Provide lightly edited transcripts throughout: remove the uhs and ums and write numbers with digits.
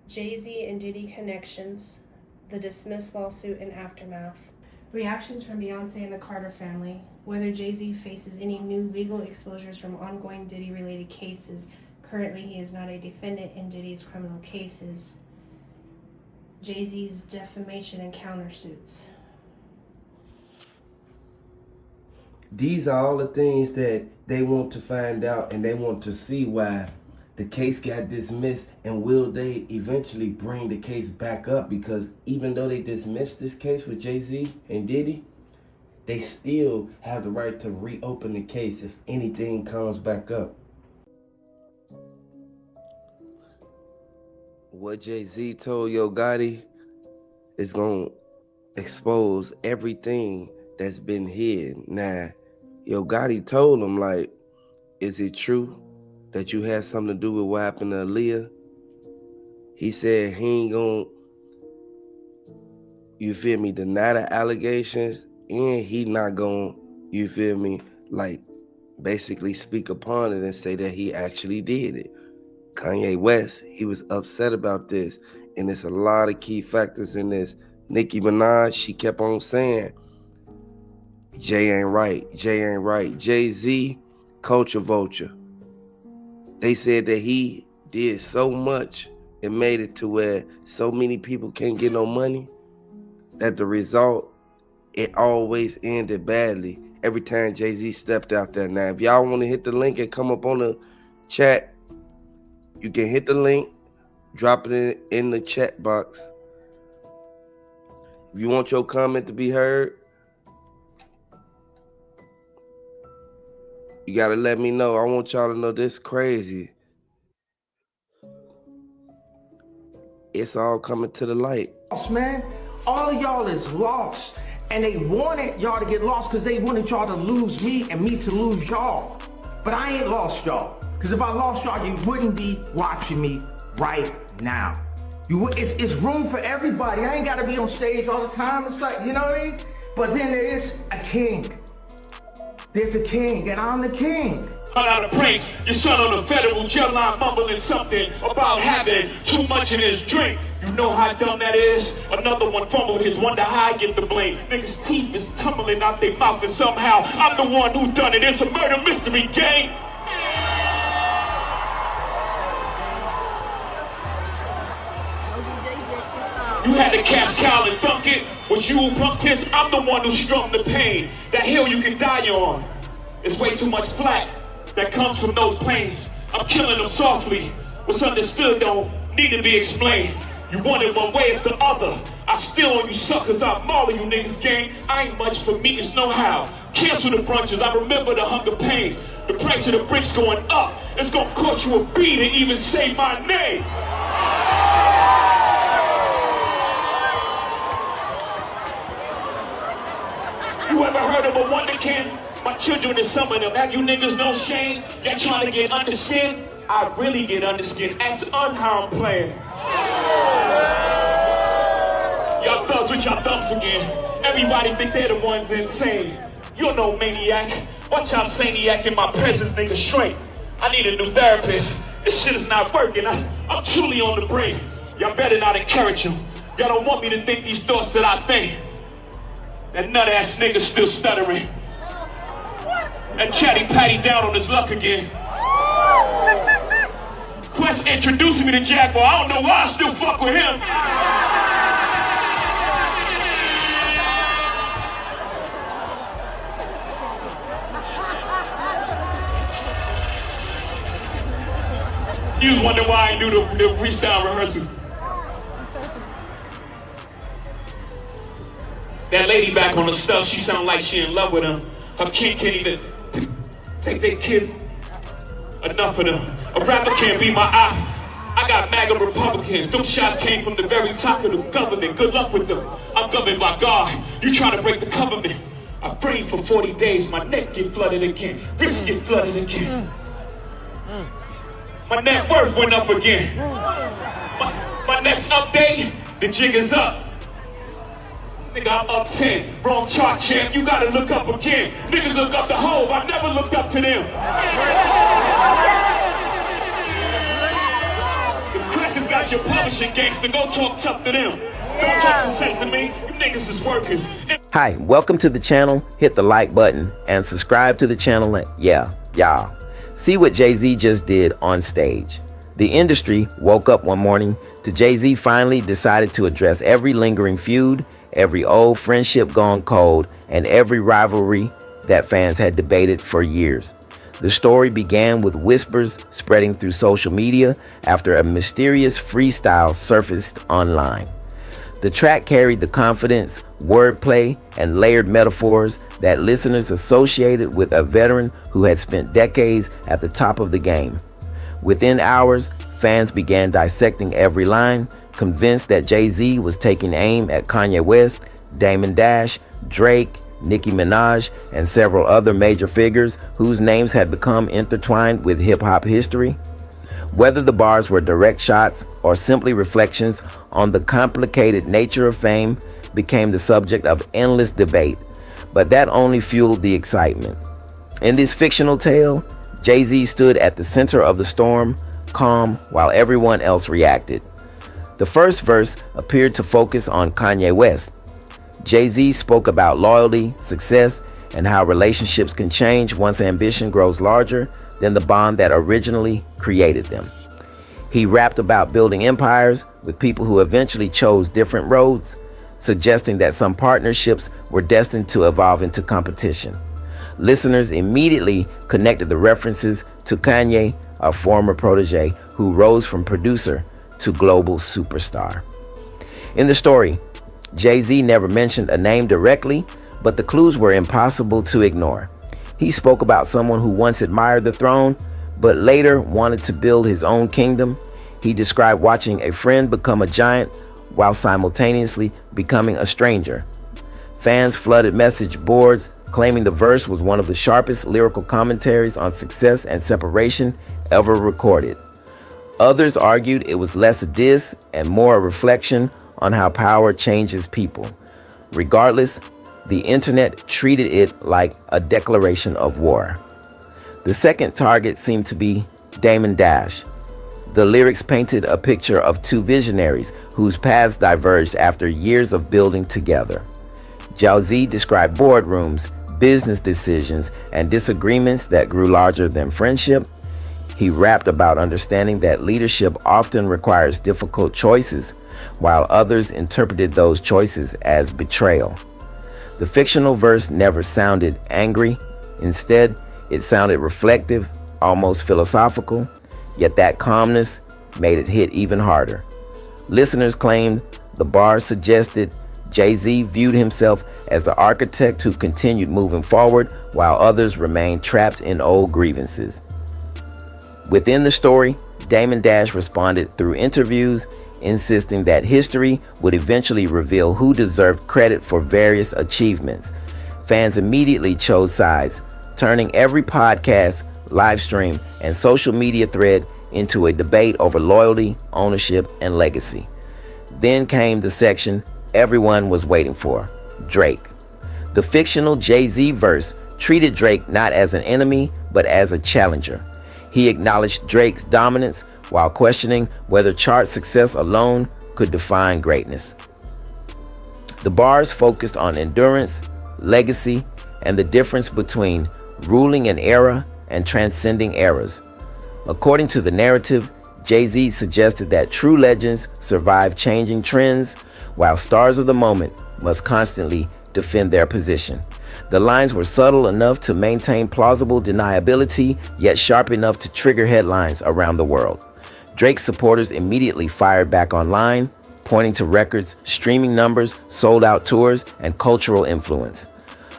Jay-Z and Diddy connections, the dismissed lawsuit and aftermath. Reactions from Beyonce and the Carter family, whether Jay-Z faces any new legal exposures from ongoing Diddy-related cases. Currently, he is not a defendant in Diddy's criminal cases. Jay-Z's defamation and countersuits. These are all the things that they want to find out, and they want to see why the case got dismissed, and will they eventually bring the case back up, because even though they dismissed this case with Jay-Z and Diddy, they still have the right to reopen the case if anything comes back up. What Jay-Z told Yo Gotti is going to expose everything that's been hid. Now, Yo Gotti told him, like, is it true that you had something to do with what happened to Aaliyah? He said he ain't gonna, you feel me, deny the allegations, and he not gonna, you feel me, like, basically speak upon it and say that he actually did it. Kanye West, he was upset about this, and there's a lot of key factors in this. Nicki Minaj, she kept on saying, Jay ain't right, Jay ain't right. Jay-Z, culture vulture. They said that he did so much and made it to where so many people can't get no money that the result, it always ended badly every time Jay-Z stepped out there. Now, if y'all want to hit the link and come up on the chat, you can hit the link, drop it in the chat box. If you want your comment to be heard, you got to let me know. I want y'all to know this crazy. It's all coming to the light. Man, all of y'all is lost. And they wanted y'all to get lost because they wanted y'all to lose me and me to lose y'all. But I ain't lost y'all. Because if I lost y'all, you wouldn't be watching me right now. It's room for everybody. I ain't got to be on stage all the time. It's like, you know what I mean? But then there is a king. There's a king, and I'm the king. Out of praise, your son on the federal jail line mumbling something about having too much in his drink. You know how dumb that is? Another one fumbled his, wonder how I get the blame. Niggas' teeth is tumbling out their mouth, and somehow I'm the one who done it. It's a murder mystery game. You had to catch Kyle and thunk it. Was you who punked his? I'm the one who strung the pain. That hill you can die on. It's way too much flack that comes from those planes. I'm killing them softly. What's understood don't need to be explained. You want it one way, it's the other. I spill on you suckers, I maul you niggas gang. I ain't much for me, it's know how. Cancel the brunches, I remember the hunger pain. The price of the bricks going up. It's gonna cost you a beat to even say my name. You ever heard of a wonder kid? My children is some of them. Have you niggas no shame? Y'all trying to get under skin? I really get under skin. Ask how I'm playing. Y'all thugs with y'all thumbs again. Everybody think they're the ones insane. You're no maniac. Watch y'all saniac in my presence, nigga, straight. I need a new therapist. This shit is not working. I'm truly on the brink. Y'all better not encourage him. Y'all don't want me to think these thoughts that I think. That nut-ass nigga still stuttering. And Chatty Patty down on his luck again. Quest introducing me to Jaguar. I don't know why I still fuck with him. You wonder why I do the freestyle rehearsal. That lady back on the stuff, she sound like she in love with him. Her kid can't even take their kids. Enough of them. A rapper can't be my eye. I got MAGA Republicans. Them shots came from the very top of the government. Good luck with them. I'm governed by God. You trying to break the government. I prayed for 40 days. My neck get flooded again. Wrists get flooded again. My net worth went up again. My next update, the jig is up. Nigga, I'm up 10. Wrong chart, champ. You gotta look up again. Niggas look up to Hov. I never looked up to them. The crackers got Blige, your publishing gangster. Go talk tough to them. Don't talk success to me. You niggas is workers. Hi, welcome to the channel. Hit the like button and subscribe to the channel. Y'all. See what Jay-Z just did on stage. The industry woke up one morning to Jay-Z finally decided to address every lingering feud, every old friendship gone cold, and every rivalry that fans had debated for years. The story began with whispers spreading through social media after a mysterious freestyle surfaced online. The track carried the confidence, wordplay, and layered metaphors that listeners associated with a veteran who had spent decades at the top of the game. Within hours, fans began dissecting every line, convinced that Jay-Z was taking aim at Kanye West, Damon Dash, Drake, Nicki Minaj, and several other major figures whose names had become intertwined with hip-hop history. Whether the bars were direct shots or simply reflections on the complicated nature of fame became the subject of endless debate, but that only fueled the excitement. In this fictional tale, Jay-Z stood at the center of the storm, calm, while everyone else reacted. The first verse appeared to focus on Kanye West. Jay-Z spoke about loyalty, success, and how relationships can change once ambition grows larger than the bond that originally created them. He rapped about building empires with people who eventually chose different roads, suggesting that some partnerships were destined to evolve into competition. Listeners immediately connected the references to Kanye, a former protege who rose from producer to global superstar. In the story, Jay-Z never mentioned a name directly, but the clues were impossible to ignore. He spoke about someone who once admired the throne, but later wanted to build his own kingdom. He described watching a friend become a giant while simultaneously becoming a stranger. Fans flooded message boards, claiming the verse was one of the sharpest lyrical commentaries on success and separation ever recorded. Others argued it was less a diss and more a reflection on how power changes people. Regardless, the internet treated it like a declaration of war. The second target seemed to be Damon Dash. The lyrics painted a picture of two visionaries whose paths diverged after years of building together. Jay-Z described boardrooms, business decisions, and disagreements that grew larger than friendship. He rapped about understanding that leadership often requires difficult choices, while others interpreted those choices as betrayal. The fictional verse never sounded angry. Instead, it sounded reflective, almost philosophical, yet that calmness made it hit even harder. Listeners claimed the bars suggested Jay-Z viewed himself as the architect who continued moving forward while others remained trapped in old grievances. Within the story, Damon Dash responded through interviews, insisting that history would eventually reveal who deserved credit for various achievements. Fans immediately chose sides, turning every podcast, live stream, and social media thread into a debate over loyalty, ownership, and legacy. Then came the section everyone was waiting for, Drake. The fictional Jay-Z verse treated Drake not as an enemy, but as a challenger. He acknowledged Drake's dominance while questioning whether chart success alone could define greatness. The bars focused on endurance, legacy, and the difference between ruling an era and transcending eras. According to the narrative, Jay-Z suggested that true legends survive changing trends, while stars of the moment must constantly defend their position. The lines were subtle enough to maintain plausible deniability, yet sharp enough to trigger headlines around the world. Drake's supporters immediately fired back online, pointing to records, streaming numbers, sold-out tours, and cultural influence.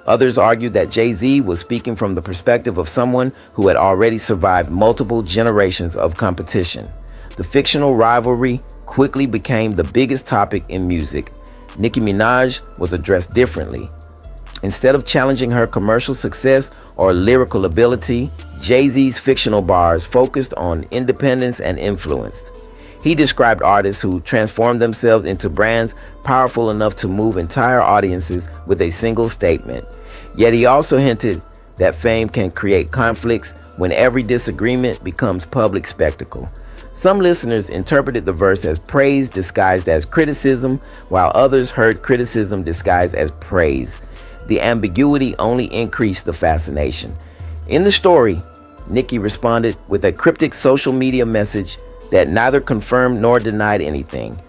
Others argued that Jay-Z was speaking from the perspective of someone who had already survived multiple generations of competition. The fictional rivalry quickly became the biggest topic in music. Nicki Minaj was addressed differently. Instead of challenging her commercial success or lyrical ability, Jay-Z's fictional bars focused on independence and influence. He described artists who transformed themselves into brands powerful enough to move entire audiences with a single statement. Yet he also hinted that fame can create conflicts when every disagreement becomes public spectacle. Some listeners interpreted the verse as praise disguised as criticism, while others heard criticism disguised as praise. The ambiguity only increased the fascination. In the story, Nicki responded with a cryptic social media message that neither confirmed nor denied anything.